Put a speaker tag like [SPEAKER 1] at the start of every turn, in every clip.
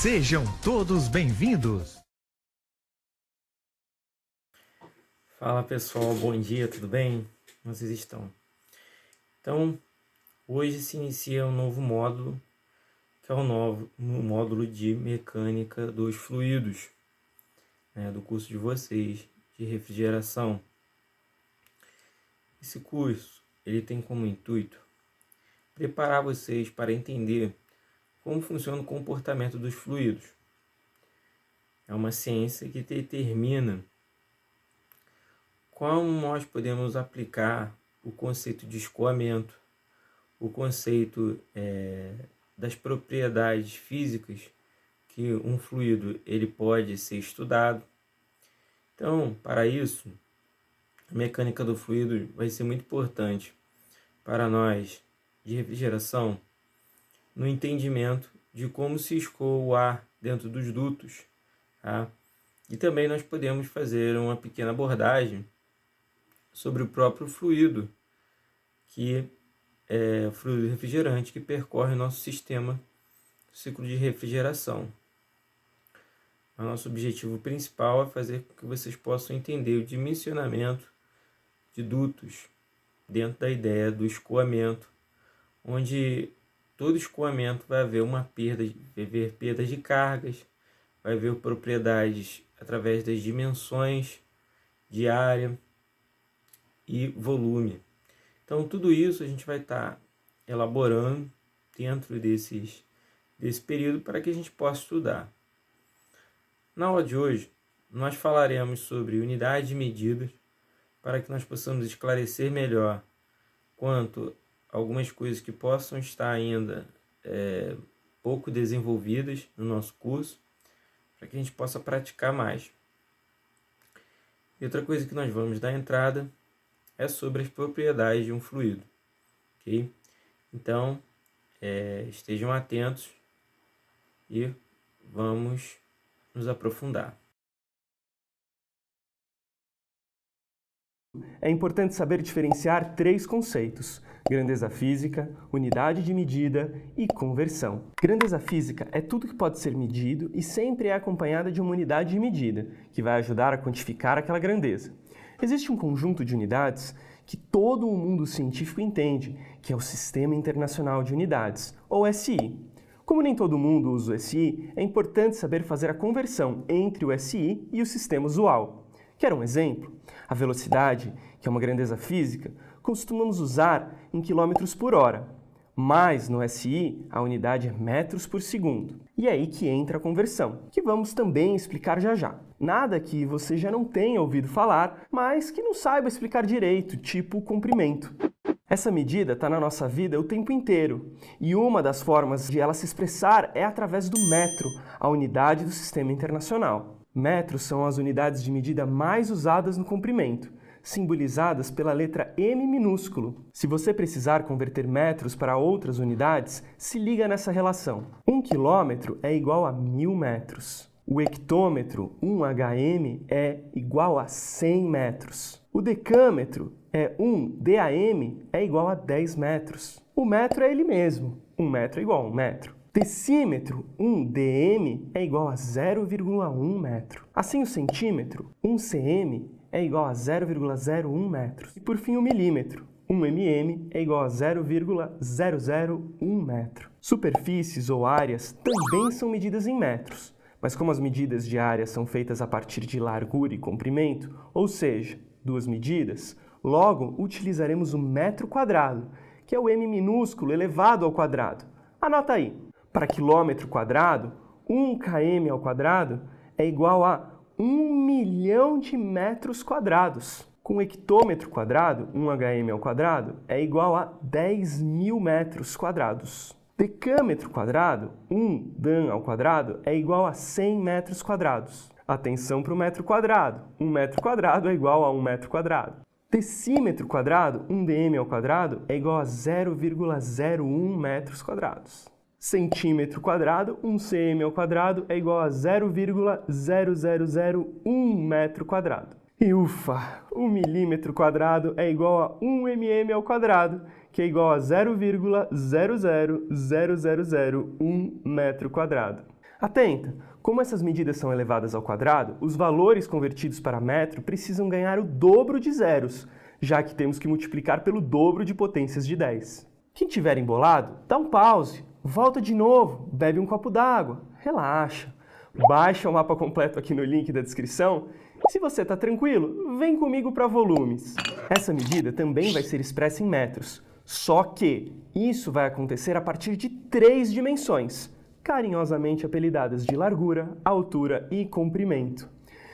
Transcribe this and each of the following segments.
[SPEAKER 1] Sejam todos bem-vindos!
[SPEAKER 2] Fala pessoal, bom dia, tudo bem? Como vocês estão? Então, hoje se inicia um novo módulo, que é o módulo de mecânica dos fluidos, do curso de vocês, de refrigeração. Esse curso, ele tem como intuito preparar vocês para entender como funciona o comportamento dos fluidos. É uma ciência que determina como nós podemos aplicar o conceito de escoamento, o conceito das propriedades físicas que um fluido ele pode ser estudado. Então, para isso, a mecânica do fluido vai ser muito importante para nós de refrigeração no entendimento de como se escoa o ar dentro dos dutos, tá? E também nós podemos fazer uma pequena abordagem sobre o próprio fluido, que é o fluido refrigerante que percorre o nosso sistema, ciclo de refrigeração. O nosso objetivo principal é fazer com que vocês possam entender o dimensionamento de dutos dentro da ideia do escoamento, onde todo escoamento vai haver perdas de cargas, vai haver propriedades através das dimensões de área e volume. Então, tudo isso a gente vai estar elaborando dentro desse período para que a gente possa estudar. Na aula de hoje, nós falaremos sobre unidades de medidas para que nós possamos esclarecer melhor quanto a algumas coisas que possam estar ainda pouco desenvolvidas no nosso curso, para que a gente possa praticar mais. E outra coisa que nós vamos dar entrada é sobre as propriedades de um fluido, ok? Então, estejam atentos e vamos nos aprofundar.
[SPEAKER 3] É importante saber diferenciar três conceitos: grandeza física, unidade de medida e conversão. Grandeza física é tudo que pode ser medido e sempre é acompanhada de uma unidade de medida, que vai ajudar a quantificar aquela grandeza. Existe um conjunto de unidades que todo o mundo científico entende, que é o Sistema Internacional de Unidades, ou SI. Como nem todo mundo usa o SI, é importante saber fazer a conversão entre o SI e o sistema usual. Quer um exemplo? A velocidade, que é uma grandeza física, costumamos usar em quilômetros por hora, mas no SI a unidade é metros por segundo. E é aí que entra a conversão, que vamos também explicar já já. Nada que você já não tenha ouvido falar, mas que não saiba explicar direito, tipo comprimento. Essa medida está na nossa vida o tempo inteiro, e uma das formas de ela se expressar é através do metro, a unidade do Sistema Internacional. Metros são as unidades de medida mais usadas no comprimento, simbolizadas pela letra M minúsculo. Se você precisar converter metros para outras unidades, se liga nessa relação. 1 quilômetro é igual a 1000 metros. O hectômetro, 1 hm, é igual a 100 metros. O decâmetro, 1 DAM, é igual a 10 metros. O metro é ele mesmo. 1 metro é igual a 1 metro. Decímetro, 1 dm, é igual a 0,1 metro. Assim, o centímetro, 1 cm, é igual a 0,01 metros. E por fim, o milímetro, 1 mm, é igual a 0,001 metro. Superfícies ou áreas também são medidas em metros, mas como as medidas de área são feitas a partir de largura e comprimento, ou seja, duas medidas, logo utilizaremos o metro quadrado, que é o m minúsculo elevado ao quadrado. Anota aí. Para quilômetro quadrado, 1 km ao quadrado é igual a 1 milhão de metros quadrados. Com hectômetro quadrado, 1 hm ao quadrado, é igual a 10.000 metros quadrados. Decâmetro quadrado, 1 Dan ao quadrado, é igual a 100 metros quadrados. Atenção para o metro quadrado. 1 metro quadrado é igual a 1 metro quadrado. Decímetro quadrado, 1 dm ao quadrado, é igual a 0,01 metros quadrados. Centímetro quadrado, 1 cm ao quadrado, é igual a 0,0001 metro quadrado. E ufa, 1 milímetro quadrado é igual a 1 mm ao quadrado, que é igual a 0,00001 metro quadrado. Atenta! Como essas medidas são elevadas ao quadrado, os valores convertidos para metro precisam ganhar o dobro de zeros, já que temos que multiplicar pelo dobro de potências de 10. Quem tiver embolado, dá um pause, volta de novo, bebe um copo d'água, relaxa. Baixa o mapa completo aqui no link da descrição. Se você está tranquilo, vem comigo para volumes. Essa medida também vai ser expressa em metros, só que isso vai acontecer a partir de 3 dimensões, carinhosamente apelidadas de largura, altura e comprimento.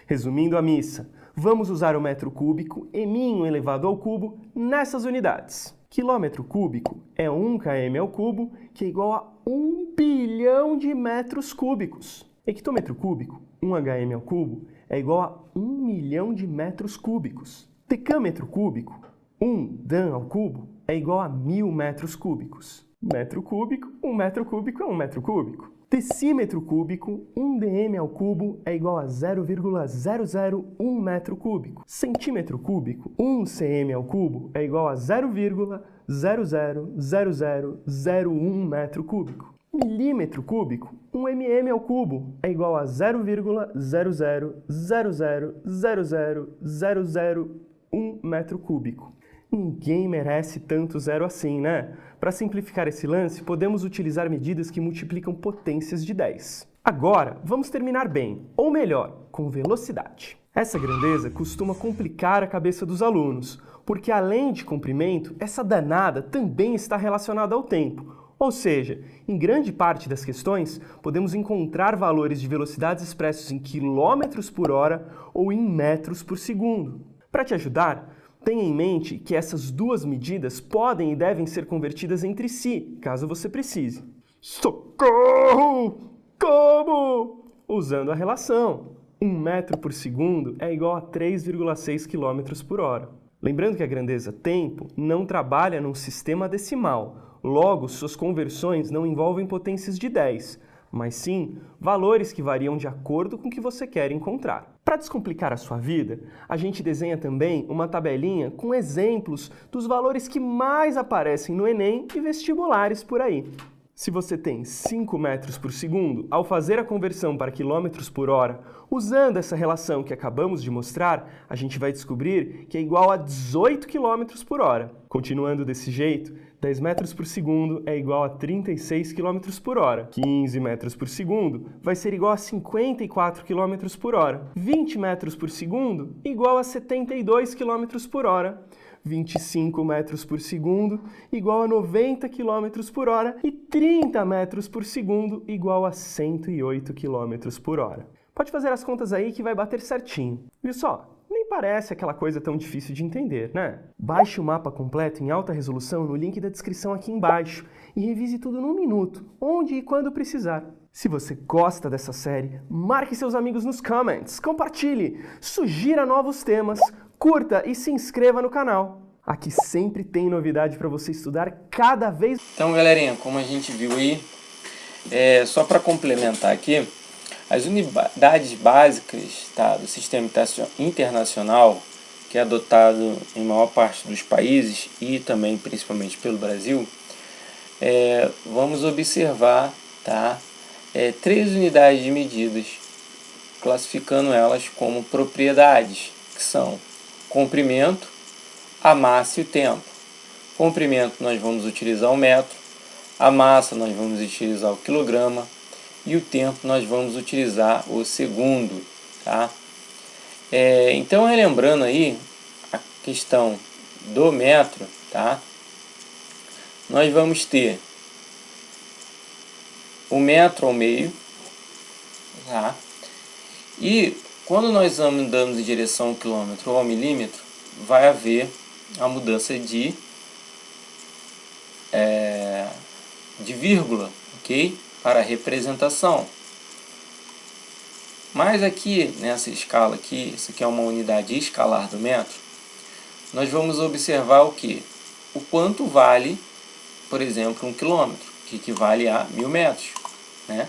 [SPEAKER 3] Resumindo a missa, vamos usar o metro cúbico m elevado ao cubo nessas unidades. Quilômetro cúbico é 1 km ao cubo, que é igual a 1 bilhão de metros cúbicos. Hectômetro cúbico, 1 hm ao cubo, é igual a 1 milhão de metros cúbicos. Decâmetro cúbico, 1 Dan ao cubo, é igual a 1000 metros cúbicos. Metro cúbico, 1 metro cúbico é 1 metro cúbico. Decímetro cúbico, 1 dm ao cubo, é igual a 0,001 metro cúbico. Centímetro cúbico, 1 cm ao cubo, é igual a 0,000001 metro cúbico. Milímetro cúbico, 1 mm ao cubo, é igual a 0,000000001 metro cúbico. Ninguém merece tanto zero assim, né? Para simplificar esse lance, podemos utilizar medidas que multiplicam potências de 10. Agora, vamos terminar bem, ou melhor, com velocidade. Essa grandeza costuma complicar a cabeça dos alunos, porque além de comprimento, essa danada também está relacionada ao tempo. Ou seja, em grande parte das questões, podemos encontrar valores de velocidades expressos em quilômetros por hora ou em metros por segundo. Para te ajudar, tenha em mente que essas duas medidas podem e devem ser convertidas entre si, caso você precise. Socorro! Como? Usando a relação. 1 metro por segundo é igual a 3,6 km por hora. Lembrando que a grandeza tempo não trabalha num sistema decimal. Logo, suas conversões não envolvem potências de 10, mas sim valores que variam de acordo com o que você quer encontrar. Para descomplicar a sua vida, a gente desenha também uma tabelinha com exemplos dos valores que mais aparecem no Enem e vestibulares por aí. Se você tem 5 metros por segundo, ao fazer a conversão para quilômetros por hora, usando essa relação que acabamos de mostrar, a gente vai descobrir que é igual a 18 km por hora. Continuando desse jeito, 10 metros por segundo é igual a 36 km por hora. 15 metros por segundo vai ser igual a 54 km por hora. 20 metros por segundo igual a 72 km por hora. 25 metros por segundo igual a 90 km por hora e 30 metros por segundo igual a 108 km por hora. Pode fazer as contas aí que vai bater certinho. Viu só? Nem parece aquela coisa tão difícil de entender, né? Baixe o mapa completo em alta resolução no link da descrição aqui embaixo e revise tudo num minuto, onde e quando precisar. Se você gosta dessa série, marque seus amigos nos comments, compartilhe, sugira novos temas, curta e se inscreva no canal. Aqui sempre tem novidade para você estudar cada vez.
[SPEAKER 2] Então, galerinha, como a gente viu aí, só para complementar aqui, as unidades básicas, tá, do sistema internacional, que é adotado em maior parte dos países e também principalmente pelo Brasil, vamos observar, tá, 3 unidades de medidas, classificando elas como propriedades, que são comprimento, a massa e o tempo. Comprimento nós vamos utilizar o metro, a massa nós vamos utilizar o quilograma e o tempo nós vamos utilizar o segundo, tá? Então, relembrando aí a questão do metro, tá? Nós vamos ter o metro ao meio, tá? E quando nós andamos em direção ao quilômetro ou ao milímetro, vai haver a mudança de vírgula, ok? Para a representação. Mas aqui, nessa escala aqui, isso aqui é uma unidade escalar do metro, nós vamos observar o que? O quanto vale, por exemplo, 1 quilômetro, que equivale a 1000 metros, né?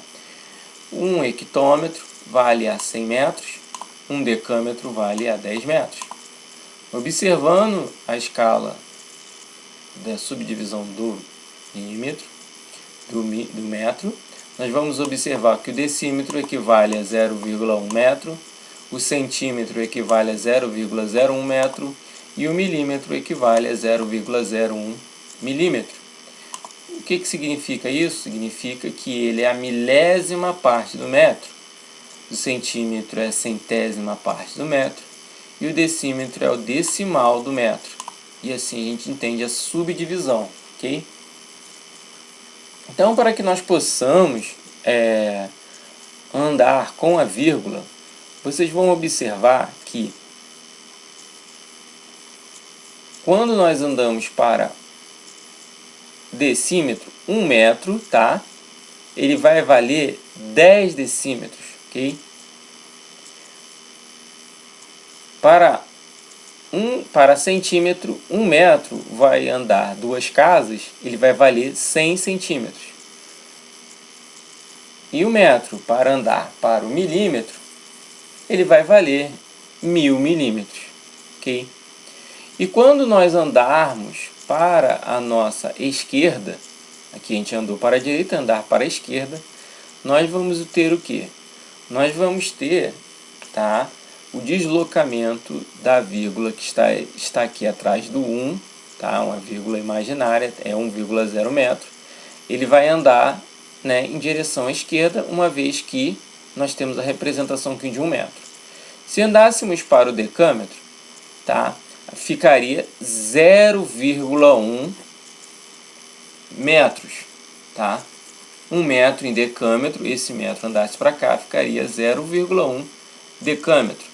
[SPEAKER 2] 1 hectômetro vale a 100 metros, 1 decâmetro vale a 10 metros. Observando a escala da subdivisão do milímetro, do metro, nós vamos observar que o decímetro equivale a 0,1 metro, o centímetro equivale a 0,01 metro e o milímetro equivale a 0,01 milímetro. O que significa isso? Significa que ele é a milésima parte do metro, o centímetro é a centésima parte do metro e o decímetro é o decimal do metro. E assim a gente entende a subdivisão, ok? Então, para que nós possamos andar com a vírgula, vocês vão observar que quando nós andamos para decímetro, 1 metro, tá? Ele vai valer 10 decímetros, ok? Para centímetro, 1 metro vai andar 2 casas, ele vai valer 100 centímetros. E o metro, para andar para o milímetro, ele vai valer 1000 milímetros, ok? E quando nós andarmos para a nossa esquerda, aqui a gente andou para a direita, andar para a esquerda, nós vamos ter o quê? Nós vamos ter, tá, o deslocamento da vírgula que está aqui atrás do 1, tá, uma vírgula imaginária, é 1,0 metro. Ele vai andar, né, em direção à esquerda, uma vez que nós temos a representação aqui de 1 metro. Se andássemos para o decâmetro, tá, ficaria 0,1 metros, tá? 1 metro em decâmetro, esse metro andasse para cá, ficaria 0,1 decâmetro.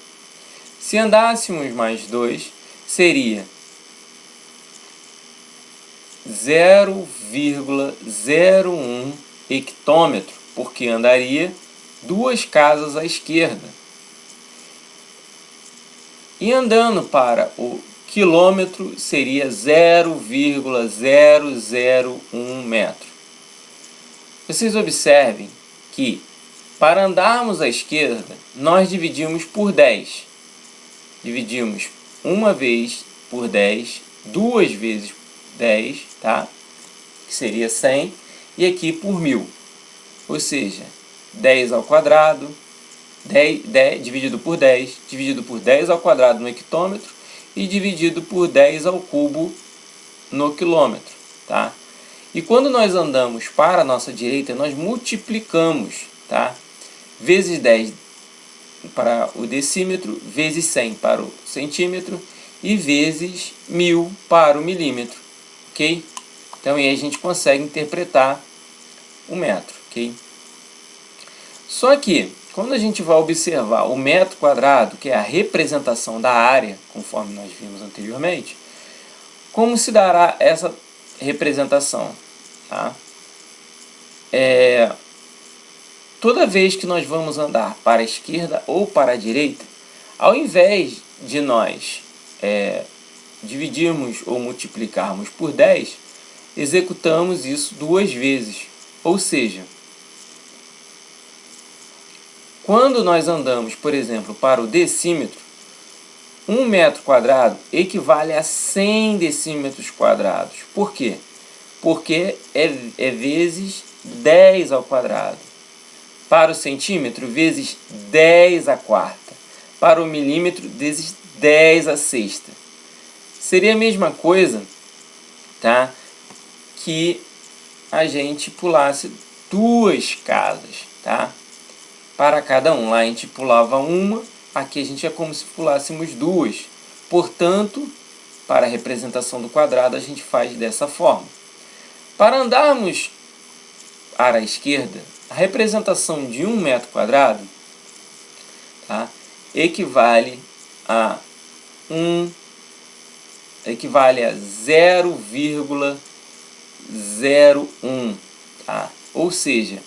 [SPEAKER 2] Se andássemos mais 2, seria 0,01 hectômetro, porque andaria 2 casas à esquerda. E andando para o quilômetro, seria 0,001 metro. Vocês observem que, para andarmos à esquerda, nós dividimos por 10. Dividimos uma vez por 10, 2 vezes 10, tá? Que seria 100, e aqui por 1000. Ou seja, 10 ao quadrado, 10 dividido por 10 ao quadrado no hectômetro e dividido por 10 ao cubo no quilômetro, tá? E quando nós andamos para a nossa direita, nós multiplicamos, tá? Vezes 10 para o decímetro, vezes 100 para o centímetro e vezes 1000 para o milímetro, ok? Então aí a gente consegue interpretar o metro, ok? Só que quando a gente vai observar o metro quadrado, que é a representação da área, conforme nós vimos anteriormente, como se dará essa representação? Tá? Toda vez que nós vamos andar para a esquerda ou para a direita, ao invés de nós dividirmos ou multiplicarmos por 10, executamos isso 2 vezes. Ou seja, quando nós andamos, por exemplo, para o decímetro, 1 metro quadrado equivale a 100 decímetros quadrados. Por quê? Porque é vezes 10 ao quadrado. Para o centímetro, vezes 10 à quarta. Para o milímetro, vezes 10 à sexta. Seria a mesma coisa, tá, que a gente pulasse 2 casas, tá? Para cada um. Lá a gente pulava uma, aqui a gente é como se pulássemos 2. Portanto, para a representação do quadrado, a gente faz dessa forma. Para andarmos para a esquerda, a representação de 1 metro quadrado, tá, equivale a 0,01, tá? Ou seja,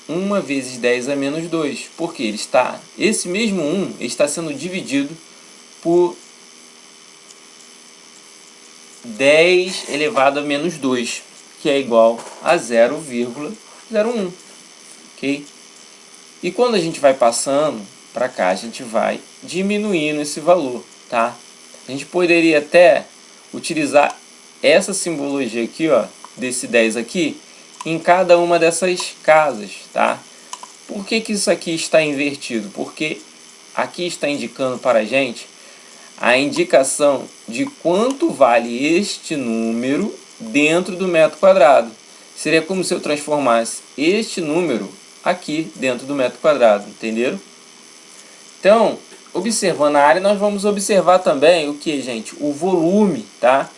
[SPEAKER 2] 1 vezes 10 a menos 2, porque esse mesmo 1 está sendo dividido por 10 elevado a menos 2, que é igual a 0,01, ok? E quando a gente vai passando para cá, a gente vai diminuindo esse valor, tá? A gente poderia até utilizar essa simbologia aqui, ó, desse 10 aqui, em cada uma dessas casas, tá? Por que que isso aqui está invertido? Porque aqui está indicando para a gente a indicação de quanto vale este número dentro do metro quadrado. Seria como se eu transformasse este número aqui dentro do metro quadrado, entenderam? Então, observando a área, nós vamos observar também o que, gente? O volume, tá?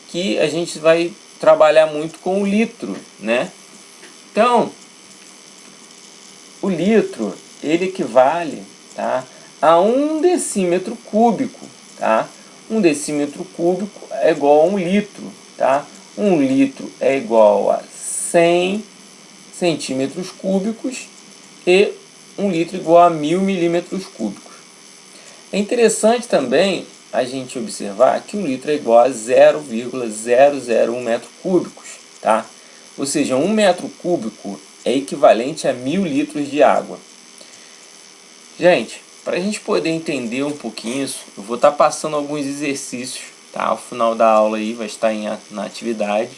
[SPEAKER 2] Que a gente vai trabalhar muito com o litro, né? Então, o litro, ele equivale, tá, a 1 decímetro cúbico, tá? 1 decímetro cúbico é igual a 1 litro, tá? 1 litro é igual a 100 centímetros cúbicos e 1 litro igual a 1000 milímetros cúbicos. É interessante também a gente observar que 1 litro é igual a 0,001 metros cúbicos, tá? Ou seja, 1 metro cúbico é equivalente a 1000 litros de água. Gente, para a gente poder entender um pouquinho isso, eu vou estar passando alguns exercícios, tá? Ao final da aula aí vai estar na atividade,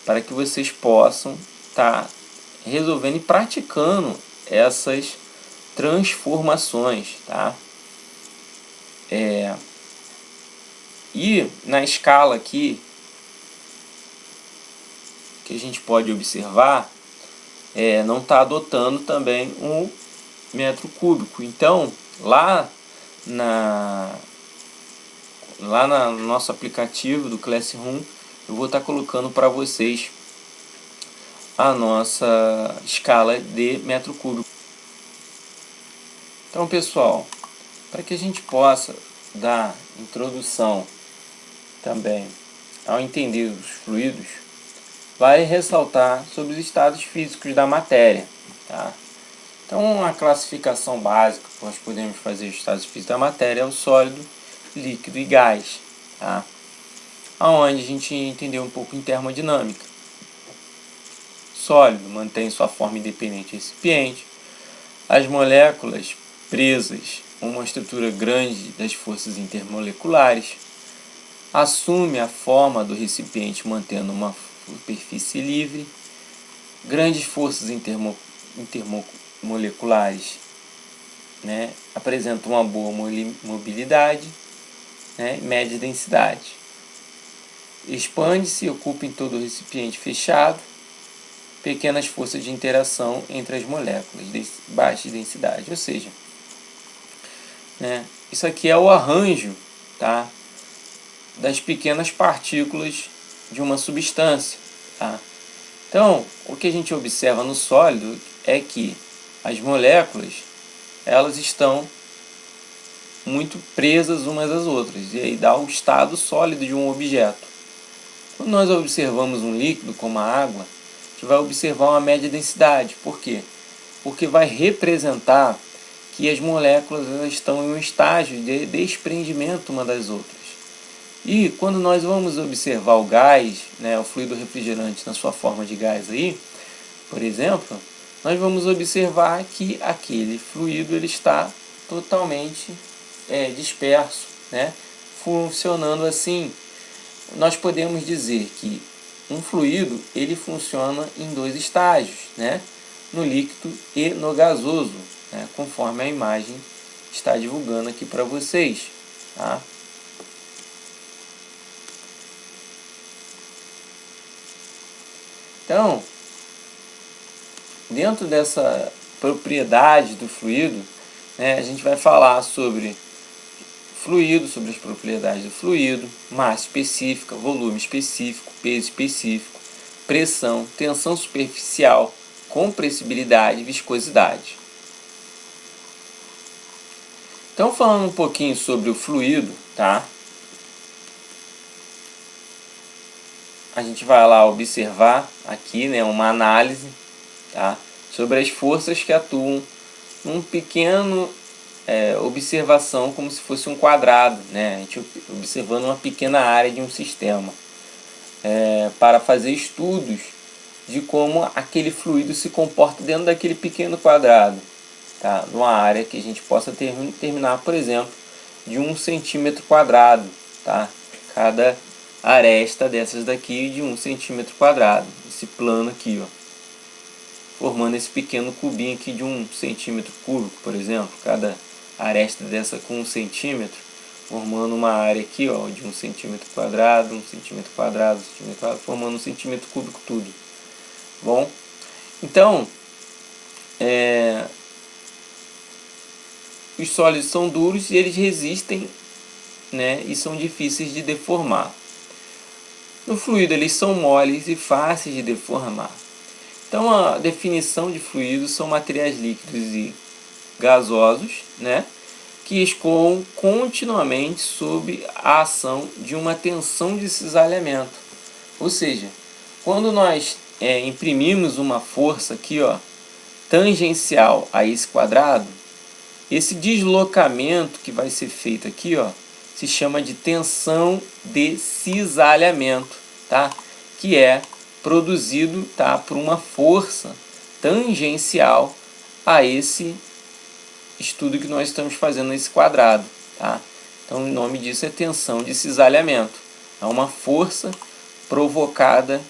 [SPEAKER 2] para que vocês possam estar resolvendo e praticando essas transformações, tá? E na escala aqui, que a gente pode observar, não está adotando também um metro cúbico. Então, lá no nosso aplicativo do Classroom, eu vou estar colocando para vocês a nossa escala de metro cúbico. Então, pessoal, para que a gente possa dar introdução também ao entender os fluidos, vai ressaltar sobre os estados físicos da matéria, tá? Então, a classificação básica que nós podemos fazer os estados físicos da matéria é o sólido, líquido e gás, tá? Onde a gente entendeu um pouco em termodinâmica. Sólido mantém sua forma independente do recipiente. As moléculas presas a uma estrutura grande das forças intermoleculares. Assume a forma do recipiente mantendo uma superfície livre. Grandes forças intermoleculares, né, apresentam uma boa mobilidade, né, média densidade. Expande-se e ocupa em todo o recipiente fechado. Pequenas forças de interação entre as moléculas de baixa densidade, ou seja, né, isso aqui é o arranjo, tá, das pequenas partículas de uma substância, tá? Então, o que a gente observa no sólido é que as moléculas, elas estão muito presas umas às outras, e aí dá o estado sólido de um objeto. Quando nós observamos um líquido como a água, a gente vai observar uma média densidade. Por quê? Porque vai representar que as moléculas elas estão em um estágio de desprendimento uma das outras. E quando nós vamos observar o gás, né, o fluido refrigerante na sua forma de gás aí, por exemplo, nós vamos observar que aquele fluido ele está totalmente disperso, né? Funcionando assim, nós podemos dizer que um fluido ele funciona em 2 estágios, né? No líquido e no gasoso, né? Conforme a imagem está divulgando aqui para vocês, tá? Então, dentro dessa propriedade do fluido, né, a gente vai falar sobre fluido, sobre as propriedades do fluido, massa específica, volume específico, peso específico, pressão, tensão superficial, compressibilidade e viscosidade. Então, falando um pouquinho sobre o fluido, tá? A gente vai lá observar aqui, né, uma análise, tá, sobre as forças que atuam num pequeno observação como se fosse um quadrado, né? A gente observando uma pequena área de um sistema, para fazer estudos de como aquele fluido se comporta dentro daquele pequeno quadrado, tá? Numa área que a gente possa terminar, por exemplo, de 1 centímetro quadrado, tá? Cada aresta dessas daqui de 1 centímetro quadrado, esse plano aqui, ó. formando esse pequeno cubinho aqui de 1 centímetro cúbico, por exemplo. Cada aresta dessa com 1 centímetro, formando uma área aqui, ó, de 1 centímetro quadrado, 1 centímetro quadrado, 1 centímetro quadrado, formando 1 centímetro cúbico tudo. Bom, então, os sólidos são duros e eles resistem, né, e são difíceis de deformar. No fluido, eles são moles e fáceis de deformar. Então, a definição de fluidos são materiais líquidos e gasosos, né, que escoam continuamente sob a ação de uma tensão de cisalhamento. Ou seja, quando nós imprimimos uma força aqui, ó, tangencial a esse quadrado, esse deslocamento que vai ser feito aqui, ó, se chama de tensão de cisalhamento, tá? Que é produzido, tá, por uma força tangencial a esse estudo que nós estamos fazendo nesse quadrado, tá? Então o nome disso é tensão de cisalhamento. É uma força provocada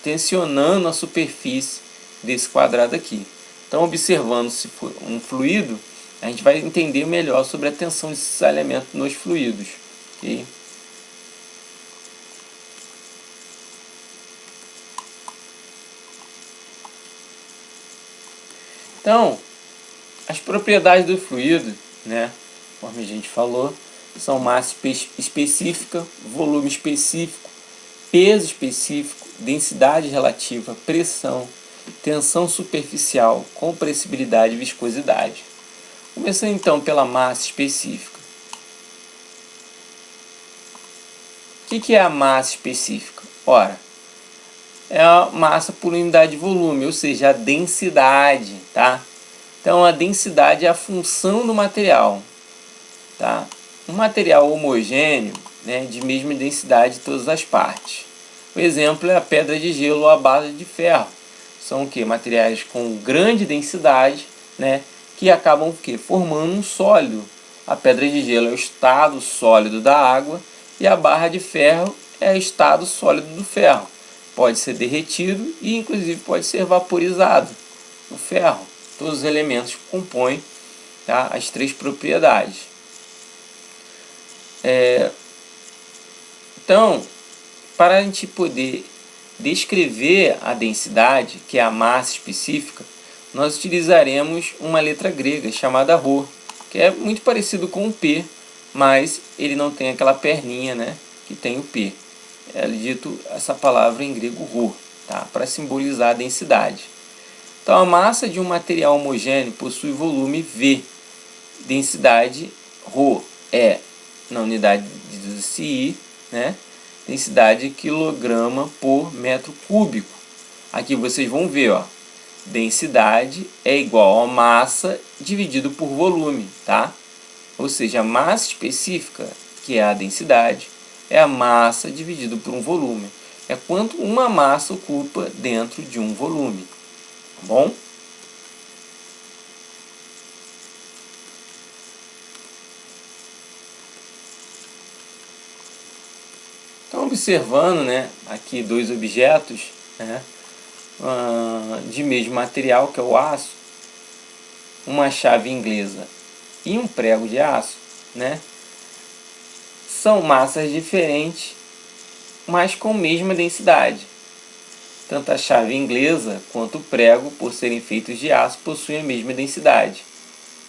[SPEAKER 2] tensionando a superfície desse quadrado aqui. Então, observando se for um fluido, a gente vai entender melhor sobre a tensão de cisalhamento nos fluidos. Okay? Então, as propriedades do fluido, né, conforme a gente falou, são massa específica, volume específico, peso específico, densidade relativa, pressão, tensão superficial, compressibilidade e viscosidade. Começando então pela massa específica. O que é a massa específica? Ora, é a massa por unidade de volume, ou seja, a densidade, tá? Então a densidade é a função do material, tá? Um material homogêneo, né, de mesma densidade de todas as partes. O exemplo é a pedra de gelo ou a base de ferro. São o quê? Materiais com grande densidade, né, que acabam o quê? Formando um sólido. A pedra de gelo é o estado sólido da água e a barra de ferro é o estado sólido do ferro. Pode ser derretido e inclusive pode ser vaporizado. O ferro, todos os elementos que compõem, tá, as três propriedades. Então, para a gente poder descrever a densidade, que é a massa específica, nós utilizaremos uma letra grega chamada ρ, que é muito parecido com o P, mas ele não tem aquela perninha, né, que tem o P. É dito essa palavra em grego ρ, tá, para simbolizar a densidade. Então, a massa de um material homogêneo possui volume V, densidade ρ é, na unidade de CI, né, densidade quilograma por metro cúbico. Aqui vocês vão ver, ó, densidade é igual a massa dividido por volume, tá? Ou seja, a massa específica, que é a densidade, é a massa dividido por um volume. É quanto uma massa ocupa dentro de um volume, tá bom? Então, observando, né, aqui dois objetos, né, de mesmo material, que é o aço, uma chave inglesa e um prego de aço, né, são massas diferentes, mas com a mesma densidade. Tanto a chave inglesa quanto o prego, por serem feitos de aço, possuem a mesma densidade.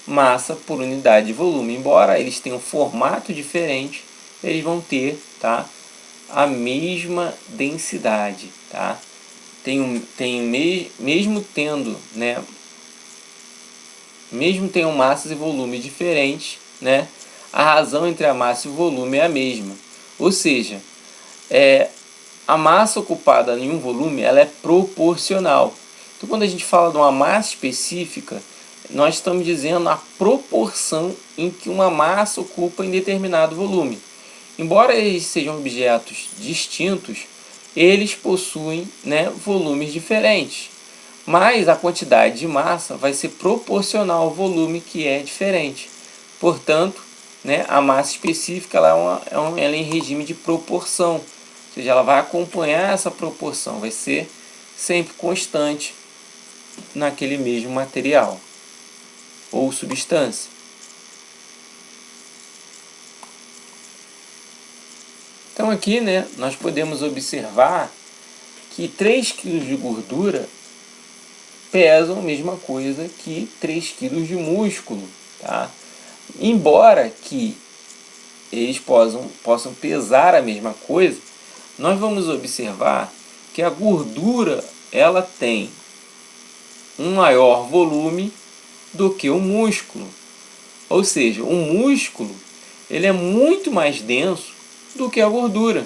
[SPEAKER 2] Massa por unidade de volume. Embora eles tenham formato diferente, eles vão ter, tá, a mesma densidade, tá? Mesmo tendo, né, mesmo tenham massas e volumes diferentes, né, a razão entre a massa e o volume é a mesma. Ou seja, a massa ocupada em um volume, ela é proporcional. Então, quando a gente fala de uma massa específica, nós estamos dizendo a proporção em que uma massa ocupa em determinado volume. Embora eles sejam objetos distintos, eles possuem, né, volumes diferentes. Mas a quantidade de massa vai ser proporcional ao volume, que é diferente. Portanto, né, a massa específica ela é em regime de proporção. Ou seja, ela vai acompanhar essa proporção, vai ser sempre constante. naquele mesmo material ou substância. Então aqui, né, nós podemos observar que 3 kg de gordura pesam a mesma coisa que 3 kg de músculo, tá? Embora que eles possam pesar a mesma coisa, nós vamos observar que a gordura ela tem um maior volume do que o músculo. Ou seja, o músculo ele é muito mais denso do que a gordura.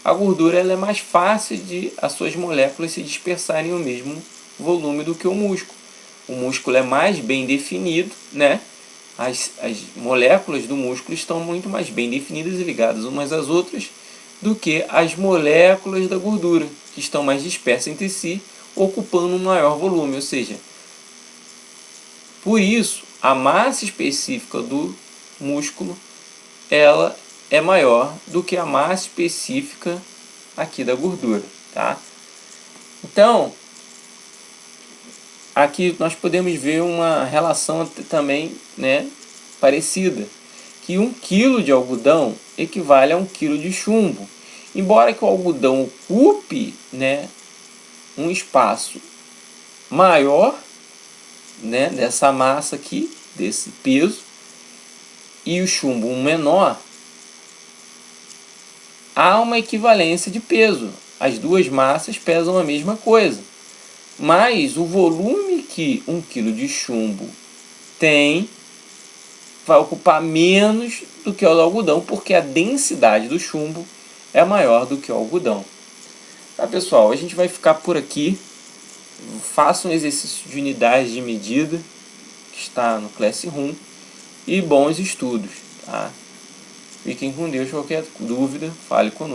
[SPEAKER 2] A gordura ela é mais fácil de as suas moléculas se dispersarem no mesmo volume do que o músculo. O músculo é mais bem definido, né? As moléculas do músculo estão muito mais bem definidas e ligadas umas às outras do que as moléculas da gordura, que estão mais dispersas entre si, ocupando um maior volume. Ou seja, por isso, a massa específica do músculo ela é maior do que a massa específica aqui da gordura, tá? Então, aqui nós podemos ver uma relação também, né, parecida, que 1 kg de algodão equivale a 1 kg de chumbo. Embora que o algodão ocupe, né, um espaço maior, né, dessa massa aqui, desse peso, e o chumbo um menor, há uma equivalência de peso. As duas massas pesam a mesma coisa. Mas o volume que 1 kg de chumbo tem vai ocupar menos do que o do algodão, porque a densidade do chumbo é maior do que o algodão. Tá, pessoal? A gente vai ficar por aqui. Faça um exercício de unidades de medida, que está no Classroom, e bons estudos. Tá? Fiquem com Deus. Qualquer dúvida, fale conosco.